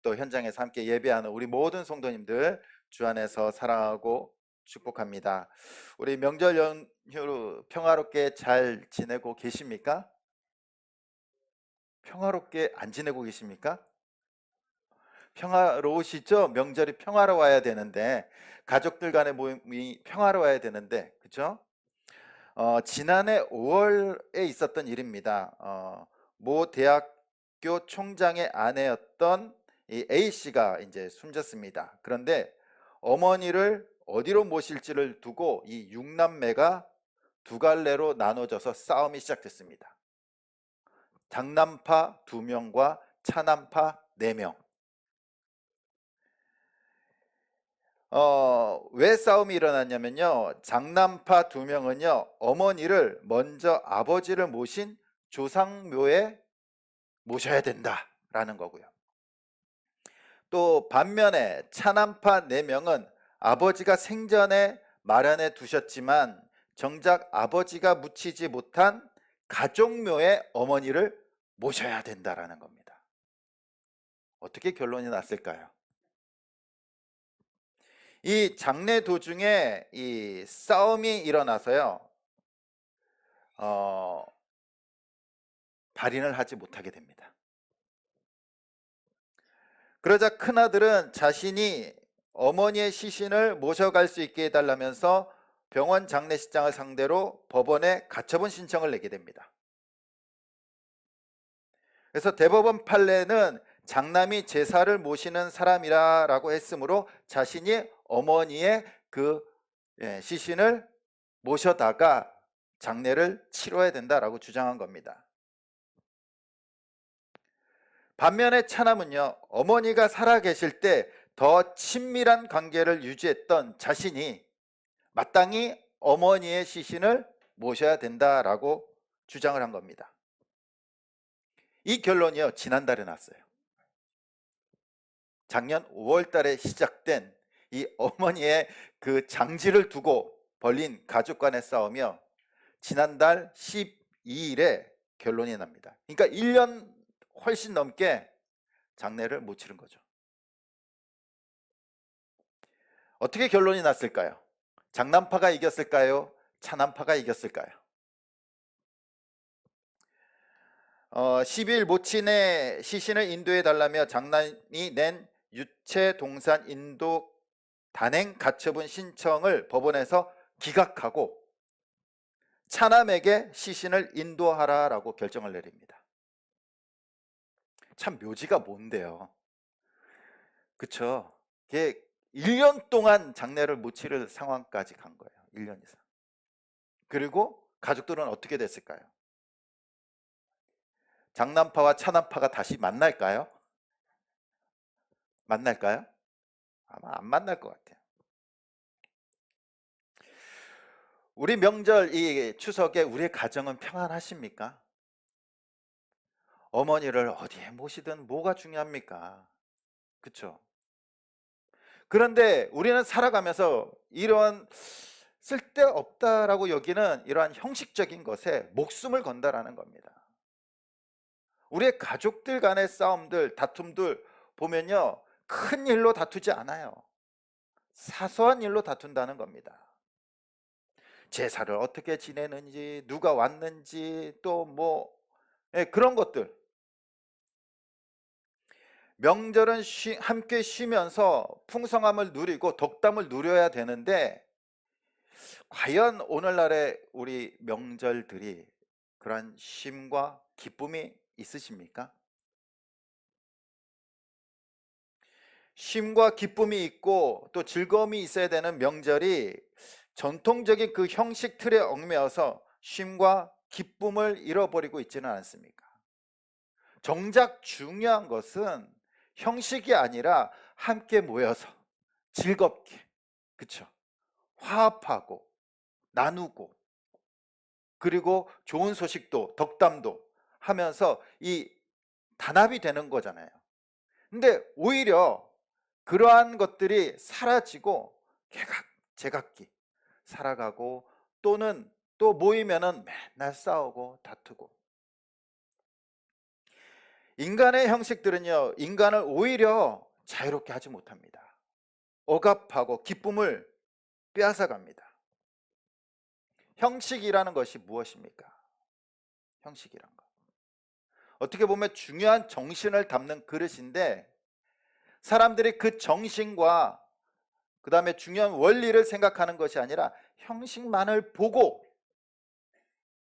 또 현장에서 함께 예배하는 우리 모든 성도님들 주 안에서 사랑하고 축복합니다. 우리 명절 연휴 평화롭게 잘 지내고 계십니까? 평화롭게 안 지내고 계십니까? 평화로우시죠? 명절이 평화로워야 되는데, 가족들 간의 모임이 평화로워야 되는데, 그죠? 지난해 5월에 있었던 일입니다. 모 대학교 총장의 아내였던 이 A 씨가 이제 숨졌습니다. 그런데 어머니를 어디로 모실지를 두고 이 6남매가 두 갈래로 나눠져서 싸움이 시작됐습니다. 장남파 2명과 차남파 4명. 왜 싸움이 일어났냐면요. 장남파 2명은요, 어머니를 먼저 아버지를 모신 조상묘에 모셔야 된다라는 거고요. 또 반면에 차남파 4명은 아버지가 생전에 마련해 두셨지만 정작 아버지가 묻히지 못한 가족묘에 어머니를 모셔야 된다라는 겁니다. 어떻게 결론이 났을까요? 이 장례 도중에 이 싸움이 일어나서요, 어, 발인을 하지 못하게 됩니다. 그러자 큰아들은 자신이 어머니의 시신을 모셔갈 수 있게 해달라면서 병원 장례식장을 상대로 법원에 가처분 신청을 내게 됩니다. 그래서 대법원 판례는 장남이 제사를 모시는 사람이라고 했으므로 자신이 어머니의 그 시신을 모셔다가 장례를 치러야 된다라고 주장한 겁니다. 반면에 차남은요, 어머니가 살아계실 때 더 친밀한 관계를 유지했던 자신이 마땅히 어머니의 시신을 모셔야 된다라고 주장을 한 겁니다. 이 결론이요, 지난달에 났어요. 작년 5월 달에 시작된 이 어머니의 그 장지를 두고 벌린 가족 간의 싸움이요, 지난달 12일에 결론이 납니다. 그러니까 1년 훨씬 넘게 장례를 못 치른 거죠. 어떻게 결론이 났을까요? 장남파가 이겼을까요? 차남파가 이겼을까요? 10일 모친의 시신을 인도해 달라며 장남이 낸 유체동산 인도 단행 가처분 신청을 법원에서 기각하고 차남에게 시신을 인도하라라고 결정을 내립니다. 참 묘지가 뭔데요. 그쵸? 이게 1년 동안 장례를 못 치를 상황까지 간 거예요. 1년 이상. 그리고 가족들은 어떻게 됐을까요? 장남파와 차남파가 다시 만날까요? 만날까요? 아마 안 만날 것 같아요. 우리 명절 이 추석에 우리의 가정은 평안하십니까? 어머니를 어디에 모시든 뭐가 중요합니까? 그쵸? 그런데 우리는 살아가면서 이런 쓸데없다라고 여기는 이러한 형식적인 것에 목숨을 건다라는 겁니다. 우리의 가족들 간의 싸움들, 다툼들 보면요, 큰 일로 다투지 않아요. 사소한 일로 다툰다는 겁니다. 제사를 어떻게 지내는지, 누가 왔는지, 또 뭐 그런 것들. 명절은 함께 쉬면서 풍성함을 누리고 덕담을 누려야 되는데, 과연 오늘날의 우리 명절들이 그러한 쉼과 기쁨이 있으십니까? 쉼과 기쁨이 있고 또 즐거움이 있어야 되는 명절이 전통적인 그 형식 틀에 얽매여서 쉼과 기쁨을 잃어버리고 있지는 않습니까? 정작 중요한 것은 형식이 아니라 함께 모여서 즐겁게, 그쵸? 화합하고 나누고, 그리고 좋은 소식도 덕담도 하면서 이 단합이 되는 거잖아요. 근데 오히려 그러한 것들이 사라지고 제각기 살아가고, 또는 또 모이면은 맨날 싸우고 다투고, 인간의 형식들은요, 인간을 오히려 자유롭게 하지 못합니다. 억압하고 기쁨을 빼앗아갑니다. 형식이라는 것이 무엇입니까? 형식이란 것. 어떻게 보면 중요한 정신을 담는 그릇인데, 사람들이 그 정신과 그 다음에 중요한 원리를 생각하는 것이 아니라 형식만을 보고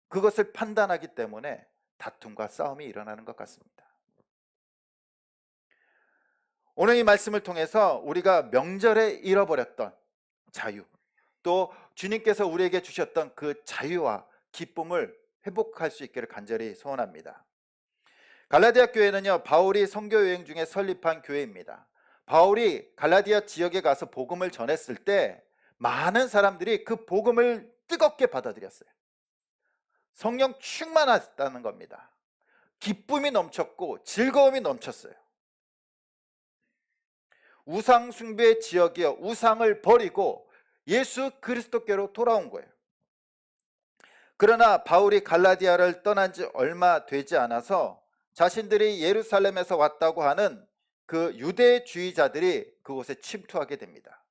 그것을 판단하기 때문에 다툼과 싸움이 일어나는 것 같습니다. 오늘 이 말씀을 통해서 우리가 명절에 잃어버렸던 자유, 또 주님께서 우리에게 주셨던 그 자유와 기쁨을 회복할 수 있기를 간절히 소원합니다. 갈라디아 교회는요, 바울이 선교 여행 중에 설립한 교회입니다. 바울이 갈라디아 지역에 가서 복음을 전했을 때 많은 사람들이 그 복음을 뜨겁게 받아들였어요. 성령 충만하다는 겁니다. 기쁨이 넘쳤고 즐거움이 넘쳤어요. 우상 숭배 지역이요, 우상을 버리고 예수 그리스도께로 돌아온 거예요. 그러나 바울이 갈라디아를 떠난 지 얼마 되지 않아서 자신들이 예루살렘에서 왔다고 하는 그 유대주의자들이 그곳에 침투하게 됩니다.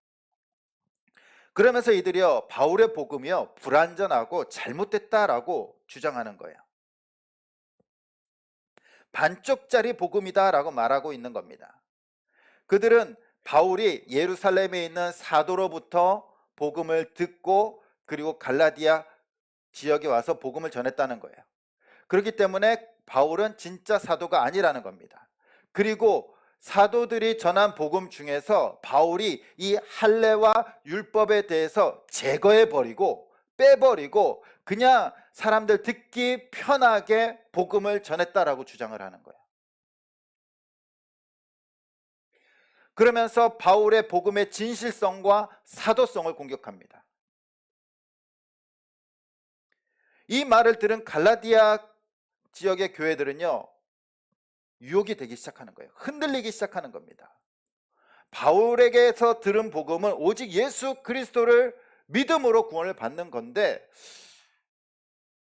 그러면서 이들이요, 바울의 복음이요, 불완전하고 잘못됐다라고 주장하는 거예요. 반쪽짜리 복음이다라고 말하고 있는 겁니다. 그들은 바울이 예루살렘에 있는 사도로부터 복음을 듣고 그리고 갈라디아 지역에 와서 복음을 전했다는 거예요. 그렇기 때문에 바울은 진짜 사도가 아니라는 겁니다. 그리고 사도들이 전한 복음 중에서 바울이 이 할례와 율법에 대해서 제거해버리고 빼버리고 그냥 사람들 듣기 편하게 복음을 전했다라고 주장을 하는 거예요. 그러면서 바울의 복음의 진실성과 사도성을 공격합니다. 이 말을 들은 갈라디아 지역의 교회들은요, 유혹이 되기 시작하는 거예요. 흔들리기 시작하는 겁니다. 바울에게서 들은 복음은 오직 예수 그리스도를 믿음으로 구원을 받는 건데,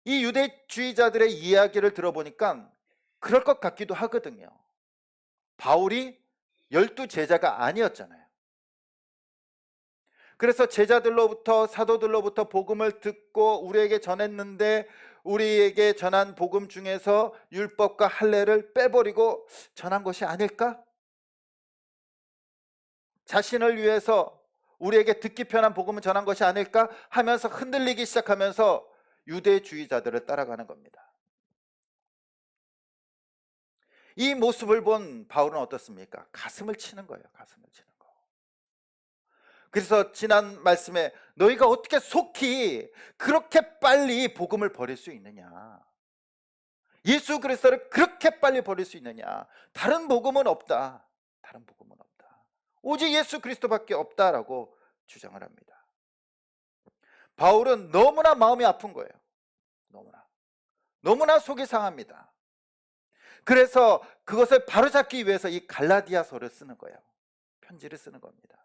이 유대주의자들의 이야기를 들어보니까 그럴 것 같기도 하거든요. 바울이 12 제자가 아니었잖아요. 그래서 제자들로부터 사도들로부터 복음을 듣고 우리에게 전했는데 우리에게 전한 복음 중에서 율법과 할례를 빼버리고 전한 것이 아닐까? 자신을 위해서 우리에게 듣기 편한 복음을 전한 것이 아닐까 하면서 흔들리기 시작하면서 유대주의자들을 따라가는 겁니다. 이 모습을 본 바울은 어떻습니까? 가슴을 치는 거예요. 가슴을 치는 거. 그래서 지난 말씀에 너희가 어떻게 속히 그렇게 빨리 복음을 버릴 수 있느냐? 예수 그리스도를 그렇게 빨리 버릴 수 있느냐? 다른 복음은 없다. 다른 복음은 없다. 오직 예수 그리스도밖에 없다라고 주장을 합니다. 바울은 너무나 마음이 아픈 거예요. 너무나 속이 상합니다. 그래서 그것을 바로잡기 위해서 이 갈라디아서를 쓰는 거예요. 편지를 쓰는 겁니다.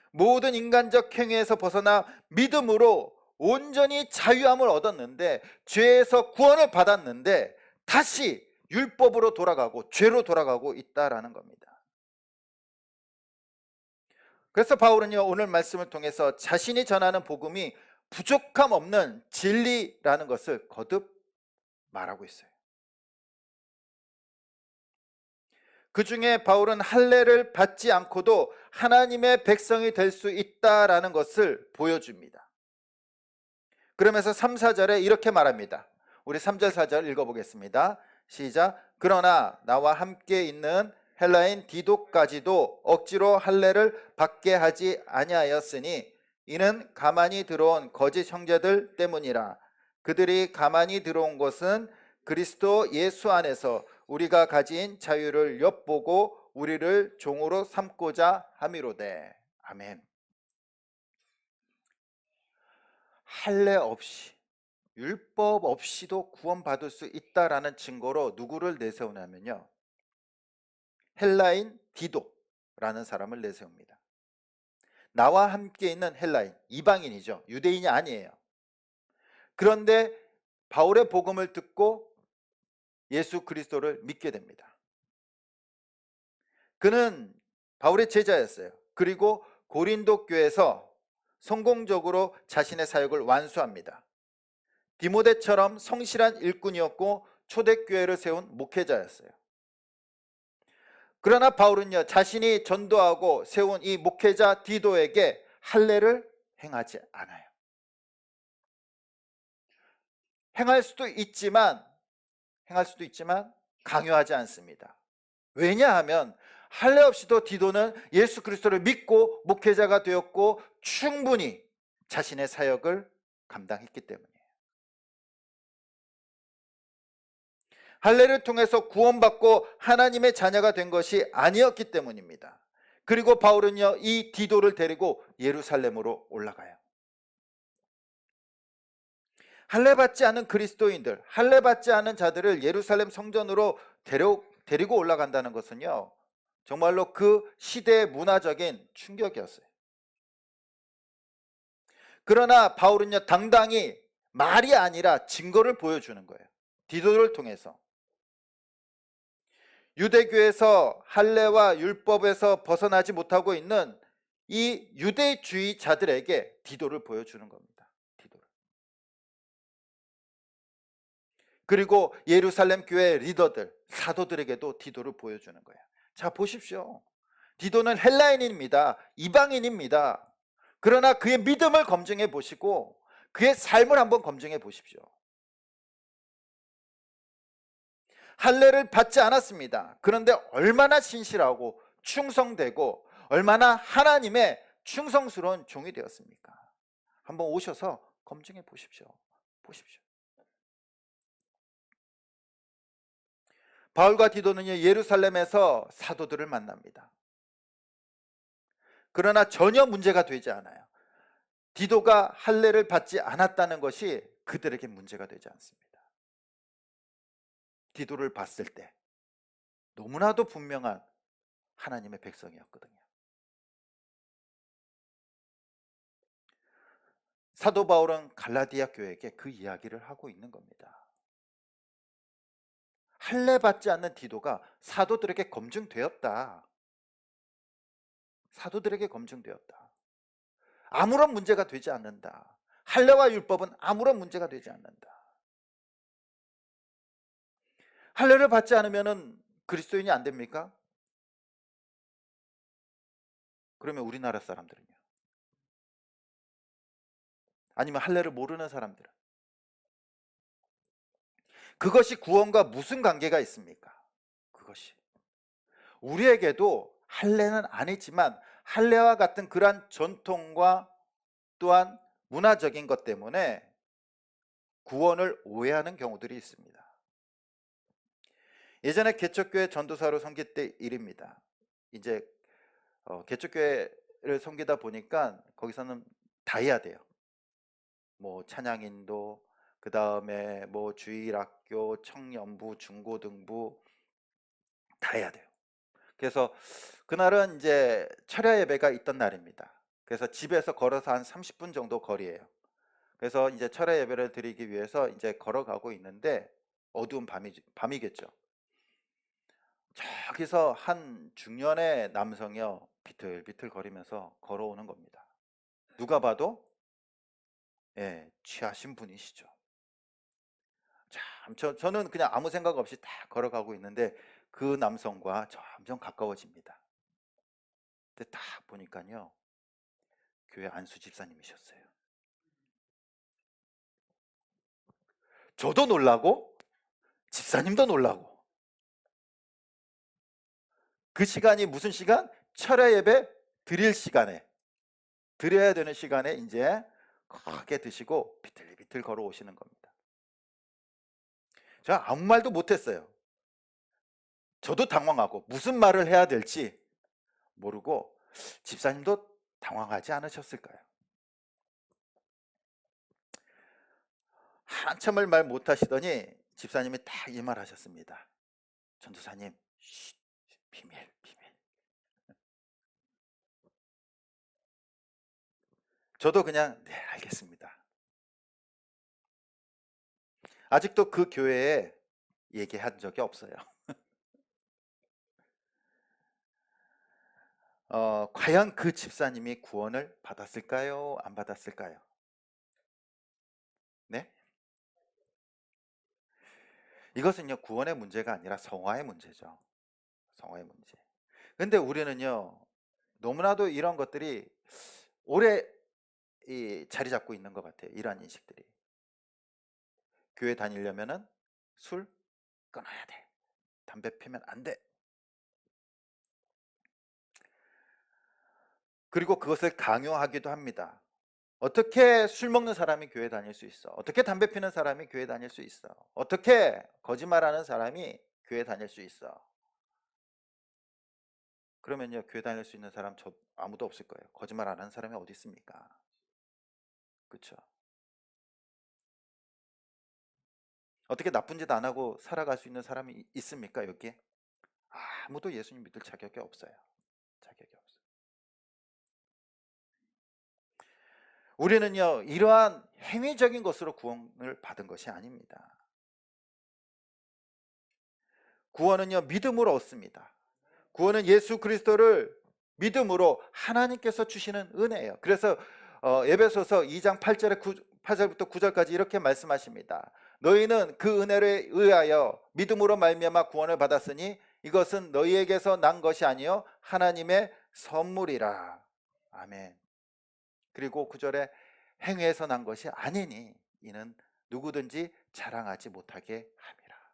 모든 인간적 행위에서 벗어나 믿음으로 온전히 자유함을 얻었는데, 죄에서 구원을 받았는데 다시 율법으로 돌아가고 죄로 돌아가고 있다라는 겁니다. 그래서 바울은요, 오늘 말씀을 통해서 자신이 전하는 복음이 부족함 없는 진리라는 것을 거듭 말하고 있어요. 그 중에 바울은 할례를 받지 않고도 하나님의 백성이 될 수 있다라는 것을 보여줍니다. 그러면서 3, 4절에 이렇게 말합니다. 우리 3절 4절 읽어보겠습니다. 시작. 그러나 나와 함께 있는 헬라인 디도까지도 억지로 할례를 받게 하지 아니하였으니 이는 가만히 들어온 거짓 형제들 때문이라. 그들이 가만히 들어온 것은 그리스도 예수 안에서 우리가 가진 자유를 엿보고 우리를 종으로 삼고자 함이로되. 아멘. 할례 없이, 율법 없이도 구원받을 수 있다라는 증거로 누구를 내세우냐면요, 헬라인 디도라는 사람을 내세웁니다. 나와 함께 있는 헬라인, 이방인이죠. 유대인이 아니에요. 그런데 바울의 복음을 듣고 예수 그리스도를 믿게 됩니다. 그는 바울의 제자였어요. 그리고 고린도 교회에서 성공적으로 자신의 사역을 완수합니다. 디모데처럼 성실한 일꾼이었고 초대교회를 세운 목회자였어요. 그러나 바울은요, 자신이 전도하고 세운 이 목회자 디도에게 할례를 행하지 않아요. 행할 수도 있지만 강요하지 않습니다. 왜냐하면 할례 없이도 디도는 예수 그리스도를 믿고 목회자가 되었고 충분히 자신의 사역을 감당했기 때문이에요. 할례를 통해서 구원받고 하나님의 자녀가 된 것이 아니었기 때문입니다. 그리고 바울은요, 이 디도를 데리고 예루살렘으로 올라가요. 할례 받지 않은 그리스도인들, 할례 받지 않은 자들을 예루살렘 성전으로 데리고 올라간다는 것은요, 정말로 그 시대의 문화적인 충격이었어요. 그러나 바울은요, 당당히 말이 아니라 증거를 보여주는 거예요. 디도를 통해서. 유대교에서 할례와 율법에서 벗어나지 못하고 있는 이 유대주의자들에게 디도를 보여주는 겁니다. 디도를. 그리고 예루살렘 교회 리더들, 사도들에게도 디도를 보여주는 거예요. 자, 보십시오. 디도는 헬라인입니다. 이방인입니다. 그러나 그의 믿음을 검증해 보시고 그의 삶을 한번 검증해 보십시오. 할례를 받지 않았습니다. 그런데 얼마나 신실하고 충성되고 얼마나 하나님의 충성스러운 종이 되었습니까? 한번 오셔서 검증해 보십시오. 바울과 디도는요, 예루살렘에서 사도들을 만납니다. 그러나 전혀 문제가 되지 않아요. 디도가 할례를 받지 않았다는 것이 그들에게 문제가 되지 않습니다. 디도를 봤을 때 너무나도 분명한 하나님의 백성이었거든요. 사도 바울은 갈라디아 교회에게 그 이야기를 하고 있는 겁니다. 할례 받지 않는 디도가 사도들에게 검증되었다. 사도들에게 검증되었다. 아무런 문제가 되지 않는다. 할례와 율법은 아무런 문제가 되지 않는다. 할례를 받지 않으면 그리스도인이 안 됩니까? 그러면 우리나라 사람들은요? 아니면 할례를 모르는 사람들은? 그것이 구원과 무슨 관계가 있습니까? 그것이 우리에게도 할례는 아니지만 할례와 같은 그러한 전통과 또한 문화적인 것 때문에 구원을 오해하는 경우들이 있습니다. 예전에 개척교회 전도사로 섬길 때 일입니다. 이제 개척교회를 섬기다 보니까 거기서는 다 해야 돼요. 뭐 찬양인도, 그 다음에 뭐 주일학교, 청년부, 중고등부 다 해야 돼요. 그래서 그날은 이제 철야 예배가 있던 날입니다. 그래서 집에서 걸어서 한 30분 정도 거리예요. 그래서 이제 철야 예배를 드리기 위해서 이제 걸어가고 있는데 어두운 밤이겠죠. 저기서 한 중년의 남성이요, 비틀비틀 거리면서 걸어오는 겁니다. 누가 봐도 취하신 분이시죠. 참, 저는 그냥 아무 생각 없이 딱 걸어가고 있는데 그 남성과 점점 가까워집니다. 근데 딱 보니까요, 교회 안수 집사님이셨어요. 저도 놀라고 집사님도 놀라고. 그 시간이 무슨 시간? 철야 예배 드려야 되는 시간에 이제 크게 드시고 비틀비틀 걸어오시는 겁니다. 제가 아무 말도 못했어요. 저도 당황하고 무슨 말을 해야 될지 모르고, 집사님도 당황하지 않으셨을까요? 한참을 말 못하시더니 집사님이 딱 이 말 하셨습니다. 전도사님, 비밀. 저도 그냥 네, 알겠습니다. 아직도 그 교회에 얘기한 적이 없어요. 과연 그 집사님이 구원을 받았을까요? 안 받았을까요? 네? 이것은요, 구원의 문제가 아니라 성화의 문제죠. 성화의 문제. 근데 우리는요, 너무나도 이런 것들이 오래 자리 잡고 있는 것 같아요. 이러한 인식들이. 교회 다니려면은 술 끊어야 돼. 담배 피면 안 돼. 그리고 그것을 강요하기도 합니다. 어떻게 술 먹는 사람이 교회 다닐 수 있어? 어떻게 담배 피는 사람이 교회 다닐 수 있어? 어떻게 거짓말하는 사람이 교회 다닐 수 있어? 그러면요, 교회 다닐 수 있는 사람 저 아무도 없을 거예요. 거짓말 안 하는 사람이 어디 있습니까? 그렇죠? 어떻게 나쁜 짓 안 하고 살아갈 수 있는 사람이 있습니까, 여기에? 아무도 예수님 믿을 자격이 없어요. 자격이 없어요. 우리는요, 이러한 행위적인 것으로 구원을 받은 것이 아닙니다. 구원은요, 믿음으로 얻습니다. 구원은 예수 그리스도를 믿음으로 하나님께서 주시는 은혜예요. 그래서 에베소서 2장 8절부터 9절까지 이렇게 말씀하십니다. 너희는 그 은혜를 의하여 믿음으로 말미암아 구원을 받았으니 이것은 너희에게서 난 것이 아니요 하나님의 선물이라. 아멘. 그리고 9절에 행위에서 난 것이 아니니 이는 누구든지 자랑하지 못하게 함이라.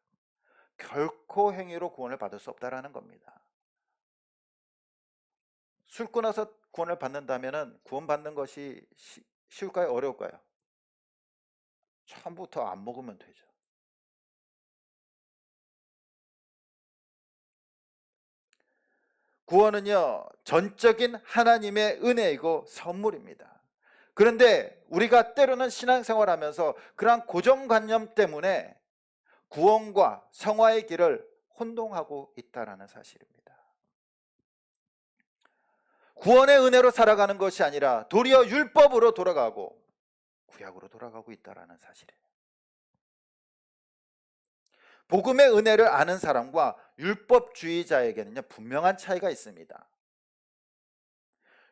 결코 행위로 구원을 받을 수 없다라는 겁니다. 술 끊어서 구원을 받는다면 구원받는 것이 쉬울까요? 어려울까요? 처음부터 안 먹으면 되죠. 구원은요, 전적인 하나님의 은혜이고 선물입니다. 그런데 우리가 때로는 신앙생활하면서 그러한 고정관념 때문에 구원과 성화의 길을 혼동하고 있다는 사실입니다. 구원의 은혜로 살아가는 것이 아니라 도리어 율법으로 돌아가고 구약으로 돌아가고 있다는 사실이에요. 복음의 은혜를 아는 사람과 율법주의자에게는요, 분명한 차이가 있습니다.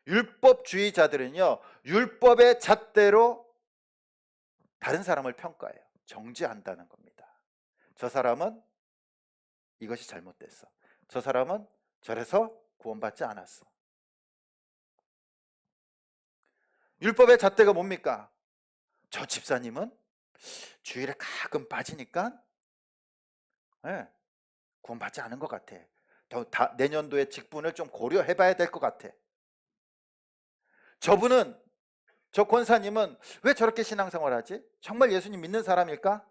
율법주의자들은요, 율법의 잣대로 다른 사람을 평가해요. 정죄한다는 겁니다. 저 사람은 이것이 잘못됐어. 저 사람은 저래서 구원받지 않았어. 율법의 잣대가 뭡니까? 저 집사님은 주일에 가끔 빠지니까 구원받지 않은 것 같아. 내년도에 직분을 좀 고려해봐야 될 것 같아. 저 권사님은 왜 저렇게 신앙생활하지? 정말 예수님 믿는 사람일까?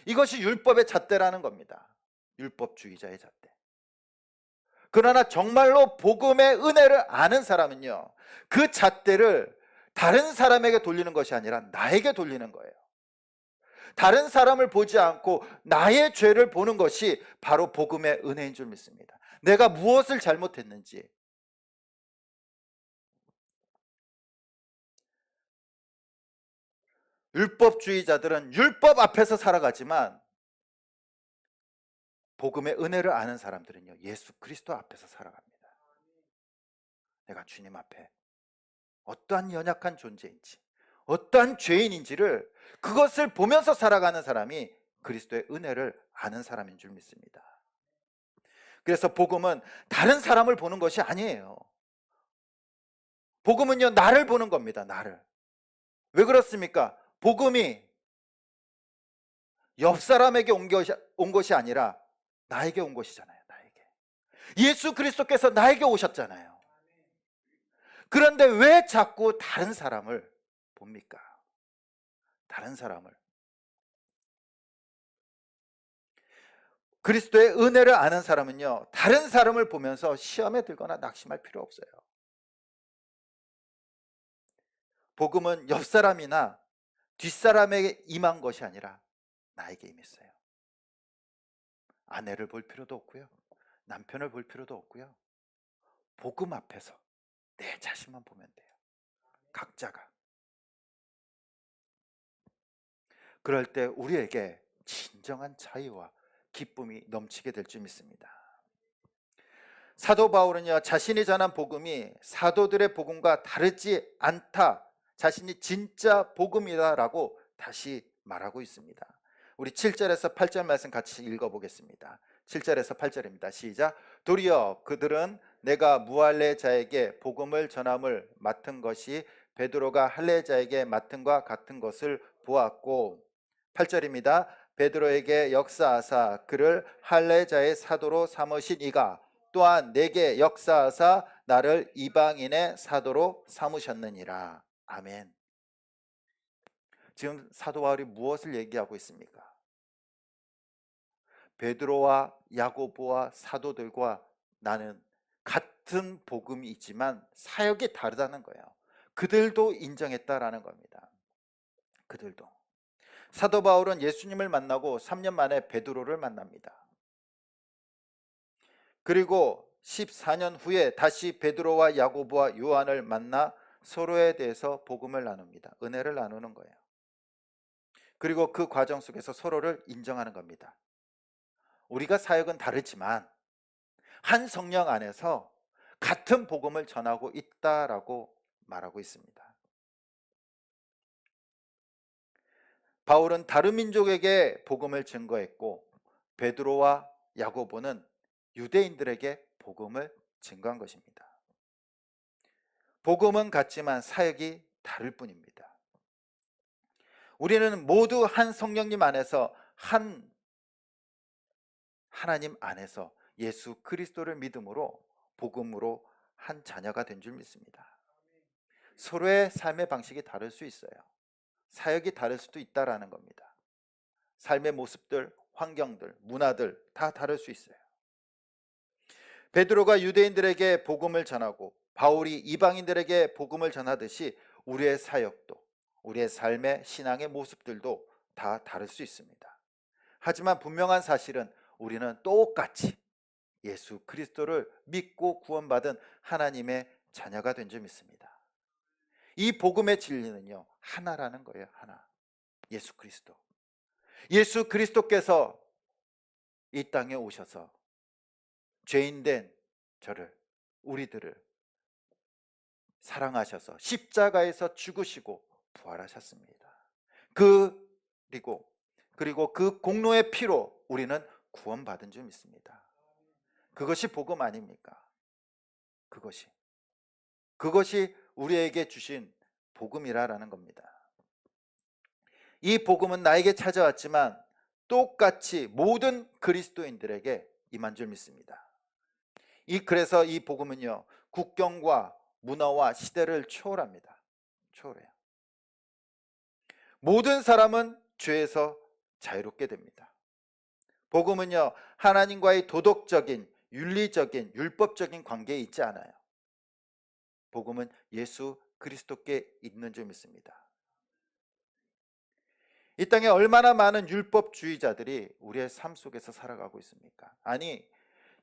이것이 율법의 잣대라는 겁니다. 율법주의자의 잣대. 그러나 정말로 복음의 은혜를 아는 사람은요, 그 잣대를 다른 사람에게 돌리는 것이 아니라 나에게 돌리는 거예요. 다른 사람을 보지 않고 나의 죄를 보는 것이 바로 복음의 은혜인 줄 믿습니다. 내가 무엇을 잘못했는지. 율법주의자들은 율법 앞에서 살아가지만 복음의 은혜를 아는 사람들은요, 예수 그리스도 앞에서 살아갑니다. 내가 주님 앞에 어떠한 연약한 존재인지, 어떠한 죄인인지를 그것을 보면서 살아가는 사람이 그리스도의 은혜를 아는 사람인 줄 믿습니다. 그래서 복음은 다른 사람을 보는 것이 아니에요. 복음은요, 나를 보는 겁니다. 나를. 왜 그렇습니까? 복음이 옆 사람에게 온 것이 아니라 나에게 온 것이잖아요. 나에게. 예수 그리스도께서 나에게 오셨잖아요. 그런데 왜 자꾸 다른 사람을 봅니까? 다른 사람을. 그리스도의 은혜를 아는 사람은요, 다른 사람을 보면서 시험에 들거나 낙심할 필요 없어요. 복음은 옆 사람이나 뒷사람에게 임한 것이 아니라 나에게 임했어요. 아내를 볼 필요도 없고요, 남편을 볼 필요도 없고요. 복음 앞에서 내 자신만 보면 돼요. 각자가. 그럴 때 우리에게 진정한 자유와 기쁨이 넘치게 될 줄 믿습니다. 사도 바울은요, 자신이 전한 복음이 사도들의 복음과 다르지 않다, 자신이 진짜 복음이다라고 다시 말하고 있습니다. 우리 7절에서 8절 말씀 같이 읽어보겠습니다. 7절에서 8절입니다. 시작. 도리어 그들은 내가 무할례자에게 복음을 전함을 맡은 것이 베드로가 할례자에게 맡은 것 같은 것을 보았고, 8절입니다. 베드로에게 역사하사 그를 할례자의 사도로 삼으신 이가 또한 내게 역사하사 나를 이방인의 사도로 삼으셨느니라. 아멘. 지금 사도 바울이 무엇을 얘기하고 있습니까? 베드로와 야고보와 사도들과 나는 같은 복음이 있지만 사역이 다르다는 거예요. 그들도 인정했다라는 겁니다. 그들도. 사도 바울은 예수님을 만나고 3년 만에 베드로를 만납니다. 그리고 14년 후에 다시 베드로와 야고보와 요한을 만나 서로에 대해서 복음을 나눕니다. 은혜를 나누는 거예요. 그리고 그 과정 속에서 서로를 인정하는 겁니다. 우리가 사역은 다르지만 한 성령 안에서 같은 복음을 전하고 있다라고 말하고 있습니다. 바울은 다른 민족에게 복음을 증거했고 베드로와 야고보는 유대인들에게 복음을 증거한 것입니다. 복음은 같지만 사역이 다를 뿐입니다. 우리는 모두 한 성령님 안에서 한 하나님 안에서 예수 그리스도를 믿음으로 복음으로 한 자녀가 된 줄 믿습니다. 서로의 삶의 방식이 다를 수 있어요. 사역이 다를 수도 있다라는 겁니다. 삶의 모습들, 환경들, 문화들 다 다를 수 있어요. 베드로가 유대인들에게 복음을 전하고 바울이 이방인들에게 복음을 전하듯이 우리의 사역도, 우리의 삶의 신앙의 모습들도 다 다를 수 있습니다. 하지만 분명한 사실은 우리는 똑같이 예수 그리스도를 믿고 구원받은 하나님의 자녀가 된 줄 믿습니다. 이 복음의 진리는요, 하나라는 거예요. 하나. 예수 그리스도. 예수 그리스도께서 이 땅에 오셔서 죄인된 저를, 우리들을 사랑하셔서 십자가에서 죽으시고 부활하셨습니다. 그리고 그 공로의 피로 우리는 구원받은 줄 믿습니다. 그것이 복음 아닙니까? 그것이 우리에게 주신 복음이라는 겁니다. 이 복음은 나에게 찾아왔지만 똑같이 모든 그리스도인들에게 임한 줄 믿습니다. 그래서 이 복음은요, 국경과 문화와 시대를 초월합니다. 초월해요. 모든 사람은 죄에서 자유롭게 됩니다. 복음은요, 하나님과의 도덕적인, 윤리적인, 율법적인 관계에 있지 않아요. 복음은 예수 그리스도께 있는 줄 믿습니다. 이 땅에 얼마나 많은 율법주의자들이 우리의 삶 속에서 살아가고 있습니까? 아니,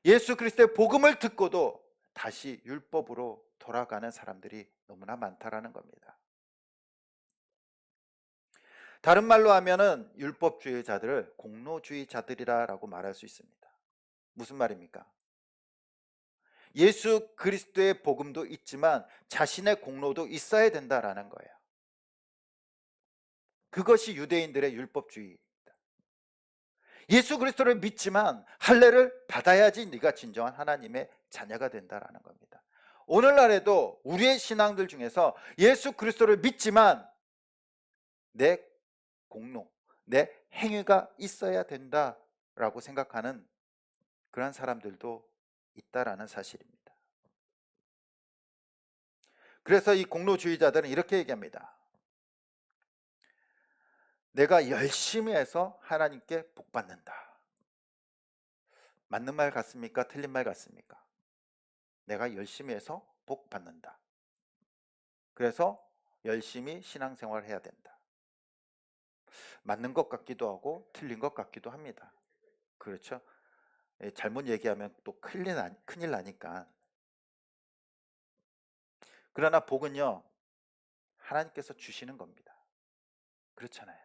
예수 그리스도의 복음을 듣고도 다시 율법으로 돌아가는 사람들이 너무나 많다라는 겁니다. 다른 말로 하면은 율법주의자들을 공로주의자들이라고 말할 수 있습니다. 무슨 말입니까? 예수 그리스도의 복음도 있지만 자신의 공로도 있어야 된다라는 거예요. 그것이 유대인들의 율법주의입니다. 예수 그리스도를 믿지만 할례를 받아야지 네가 진정한 하나님의 자녀가 된다라는 겁니다. 오늘날에도 우리의 신앙들 중에서 예수 그리스도를 믿지만 내 공로, 내 행위가 있어야 된다라고 생각하는 그런 사람들도 있다라는 사실입니다. 그래서 이 공로주의자들은 이렇게 얘기합니다. 내가 열심히 해서 하나님께 복 받는다. 맞는 말 같습니까? 틀린 말 같습니까? 내가 열심히 해서 복 받는다. 그래서 열심히 신앙생활을 해야 된다. 맞는 것 같기도 하고 틀린 것 같기도 합니다. 그렇죠? 잘못 얘기하면 또 큰일 나니까. 그러나 복은요, 하나님께서 주시는 겁니다. 그렇잖아요.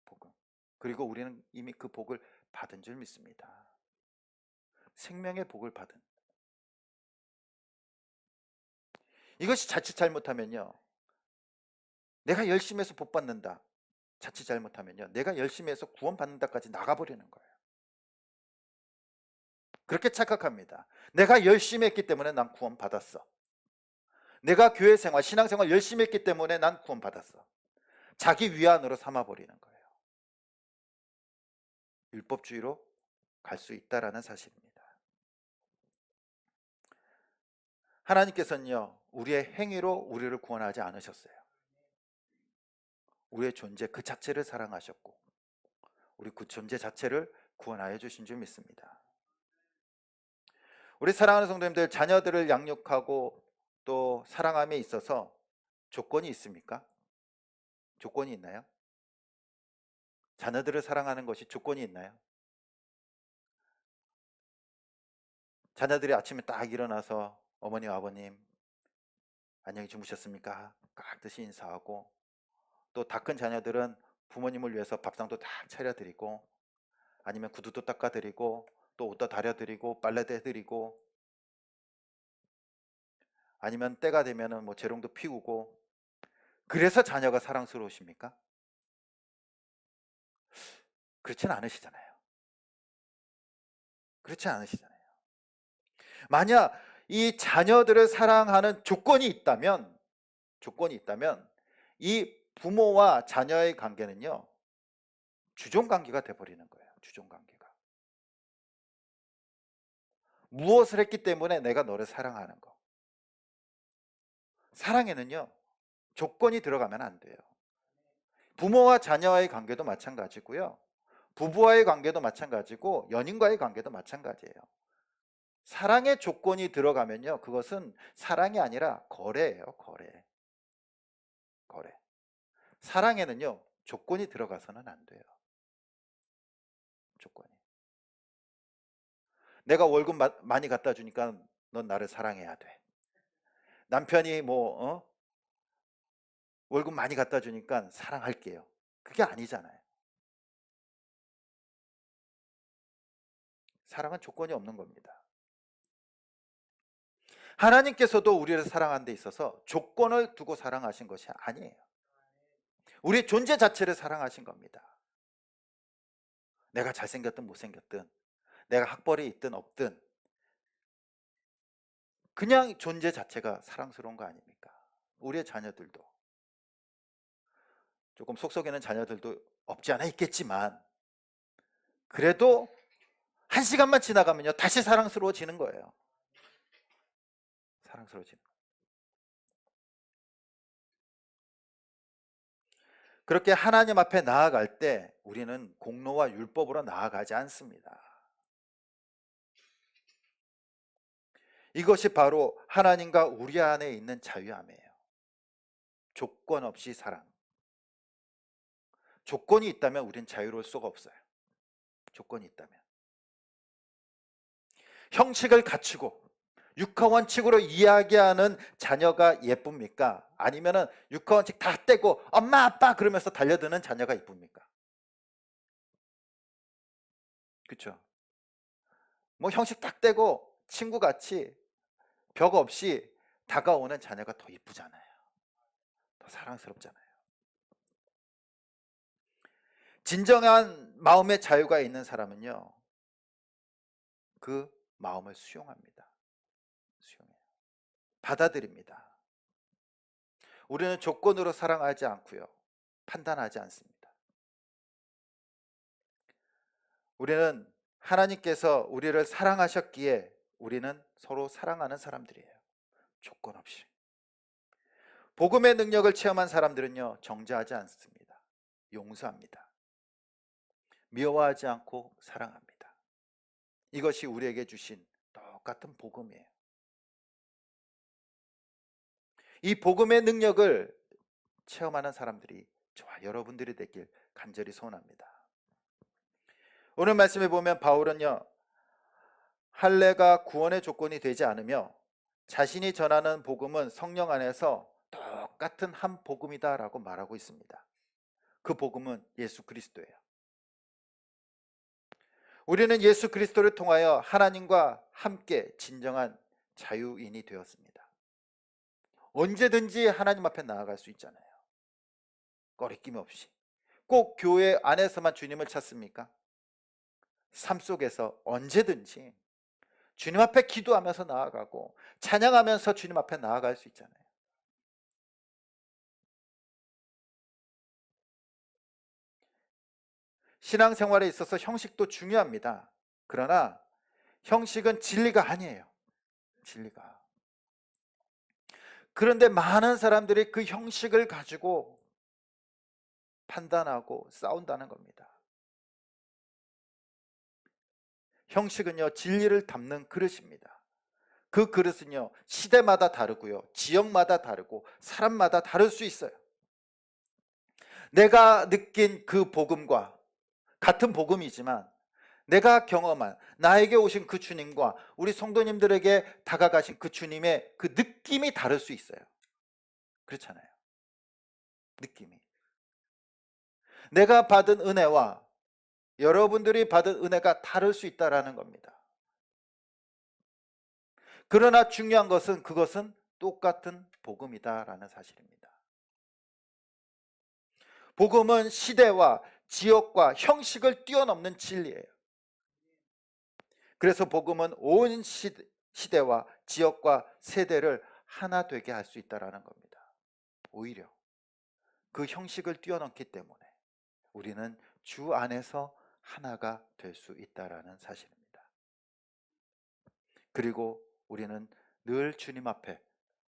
복은. 그리고 우리는 이미 그 복을 받은 줄 믿습니다. 생명의 복을 받은. 이것이 자칫 잘못하면요, 내가 열심히 해서 복 받는다, 자칫 잘못하면요, 내가 열심히 해서 구원 받는다까지 나가버리는 거예요. 그렇게 착각합니다. 내가 열심히 했기 때문에 난 구원 받았어. 내가 교회 생활, 신앙생활 열심히 했기 때문에 난 구원 받았어. 자기 위안으로 삼아버리는 거예요. 율법주의로 갈 수 있다라는 사실입니다. 하나님께서는요, 우리의 행위로 우리를 구원하지 않으셨어요. 우리의 존재 그 자체를 사랑하셨고, 우리 그 존재 자체를 구원하여 주신 줄 믿습니다. 우리 사랑하는 성도님들, 자녀들을 양육하고 또 사랑함에 있어서 조건이 있습니까? 조건이 있나요? 자녀들을 사랑하는 것이 조건이 있나요? 자녀들이 아침에 딱 일어나서 어머님, 아버님 안녕히 주무셨습니까? 깍듯이 인사하고, 또 다 큰 자녀들은 부모님을 위해서 밥상도 다 차려드리고, 아니면 구두도 닦아드리고, 또 옷도 다려드리고, 빨래도 해드리고, 아니면 때가 되면은 뭐 재롱도 피우고, 그래서 자녀가 사랑스러우십니까? 그렇진 않으시잖아요. 그렇지 않으시잖아요. 만약 이 자녀들을 사랑하는 조건이 있다면 이 부모와 자녀의 관계는요, 주종 관계가 돼버리는 거예요. 주종 관계가. 무엇을 했기 때문에 내가 너를 사랑하는 거. 사랑에는요, 조건이 들어가면 안 돼요. 부모와 자녀와의 관계도 마찬가지고요, 부부와의 관계도 마찬가지고, 연인과의 관계도 마찬가지예요. 사랑의 조건이 들어가면요, 그것은 사랑이 아니라 거래예요. 거래. 사랑에는요, 조건이 들어가서는 안 돼요. 조건이. 내가 월급 많이 갖다 주니까 넌 나를 사랑해야 돼. 남편이 월급 많이 갖다 주니까 사랑할게요. 그게 아니잖아요. 사랑은 조건이 없는 겁니다. 하나님께서도 우리를 사랑하는 데 있어서 조건을 두고 사랑하신 것이 아니에요. 우리의 존재 자체를 사랑하신 겁니다. 내가 잘생겼든 못생겼든, 내가 학벌이 있든 없든, 그냥 존재 자체가 사랑스러운 거 아닙니까? 우리의 자녀들도, 조금 속썩이는 자녀들도 없지 않아 있겠지만, 그래도 한 시간만 지나가면요, 다시 사랑스러워지는 거예요. 사랑스러워지는 거예요. 그렇게 하나님 앞에 나아갈 때 우리는 공로와 율법으로 나아가지 않습니다. 이것이 바로 하나님과 우리 안에 있는 자유함이에요. 조건 없이 사랑. 조건이 있다면 우린 자유로울 수가 없어요. 조건이 있다면. 형식을 갖추고 육하 원칙으로 이야기하는 자녀가 예쁩니까? 아니면은 육하 원칙 다 떼고 엄마 아빠 그러면서 달려드는 자녀가 예쁩니까? 그렇죠? 뭐 형식 딱 떼고 친구같이 벽 없이 다가오는 자녀가 더 이쁘잖아요. 더 사랑스럽잖아요. 진정한 마음의 자유가 있는 사람은요, 그 마음을 수용합니다. 수용해요. 받아들입니다. 우리는 조건으로 사랑하지 않고요, 판단하지 않습니다. 우리는 하나님께서 우리를 사랑하셨기에 우리는 서로 사랑하는 사람들이에요. 조건 없이. 복음의 능력을 체험한 사람들은요, 정죄하지 않습니다. 용서합니다. 미워하지 않고 사랑합니다. 이것이 우리에게 주신 똑같은 복음이에요. 이 복음의 능력을 체험하는 사람들이 저와 여러분들이 되길 간절히 소원합니다. 오늘 말씀에 보면 바울은요, 할례가 구원의 조건이 되지 않으며 자신이 전하는 복음은 성령 안에서 똑같은 한 복음이다라고 말하고 있습니다. 그 복음은 예수 그리스도예요. 우리는 예수 그리스도를 통하여 하나님과 함께 진정한 자유인이 되었습니다. 언제든지 하나님 앞에 나아갈 수 있잖아요. 거리낌 없이. 꼭 교회 안에서만 주님을 찾습니까? 삶 속에서 언제든지 주님 앞에 기도하면서 나아가고 찬양하면서 주님 앞에 나아갈 수 있잖아요. 신앙생활에 있어서 형식도 중요합니다. 그러나 형식은 진리가 아니에요. 진리가. 그런데 많은 사람들이 그 형식을 가지고 판단하고 싸운다는 겁니다. 형식은요, 진리를 담는 그릇입니다. 그 그릇은요, 시대마다 다르고요, 지역마다 다르고 사람마다 다를 수 있어요. 내가 느낀 그 복음과 같은 복음이지만 내가 경험한 나에게 오신 그 주님과 우리 성도님들에게 다가가신 그 주님의 그 느낌이 다를 수 있어요. 그렇잖아요. 느낌이. 내가 받은 은혜와 여러분들이 받은 은혜가 다를 수 있다는 겁니다. 그러나 중요한 것은 그것은 똑같은 복음이다라는 사실입니다. 복음은 시대와 지역과 형식을 뛰어넘는 진리예요. 그래서 복음은 온 시대와 지역과 세대를 하나 되게 할 수 있다는 겁니다. 오히려 그 형식을 뛰어넘기 때문에 우리는 주 안에서 하나가 될 수 있다는 사실입니다. 그리고 우리는 늘 주님 앞에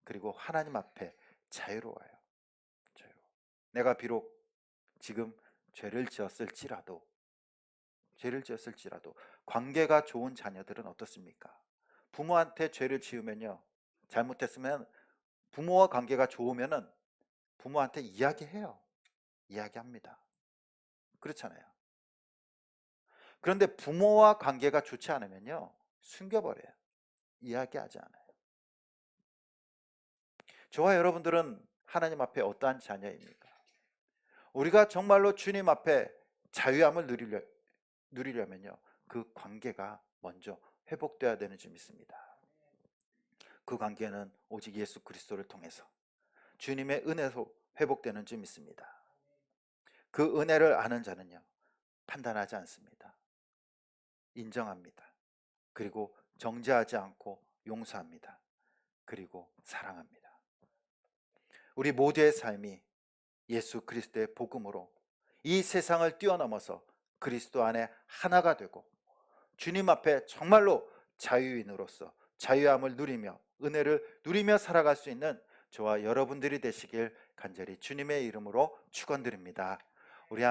그리고 하나님 앞에 자유로워요. 내가 비록 지금 죄를 지었을지라도 관계가 좋은 자녀들은 어떻습니까? 부모한테 죄를 지으면요, 잘못했으면 부모와 관계가 좋으면은 부모한테 이야기해요. 이야기합니다. 그렇잖아요. 그런데 부모와 관계가 좋지 않으면요, 숨겨버려요. 이야기하지 않아요. 저와 여러분들은 하나님 앞에 어떠한 자녀입니까? 우리가 정말로 주님 앞에 자유함을 누리려면요, 그 관계가 먼저 회복돼야 되는 줄 믿습니다. 그 관계는 오직 예수 그리스도를 통해서 주님의 은혜로 회복되는 줄 믿습니다. 그 은혜를 아는 자는요, 판단하지 않습니다. 인정합니다. 그리고 정죄하지 않고 용서합니다. 그리고 사랑합니다. 우리 모두의 삶이 예수 그리스도의 복음으로 이 세상을 뛰어넘어서 그리스도 안에 하나가 되고 주님 앞에 정말로 자유인으로서 자유함을 누리며 은혜를 누리며 살아갈 수 있는 저와 여러분들이 되시길 간절히 주님의 이름으로 축원드립니다. 우리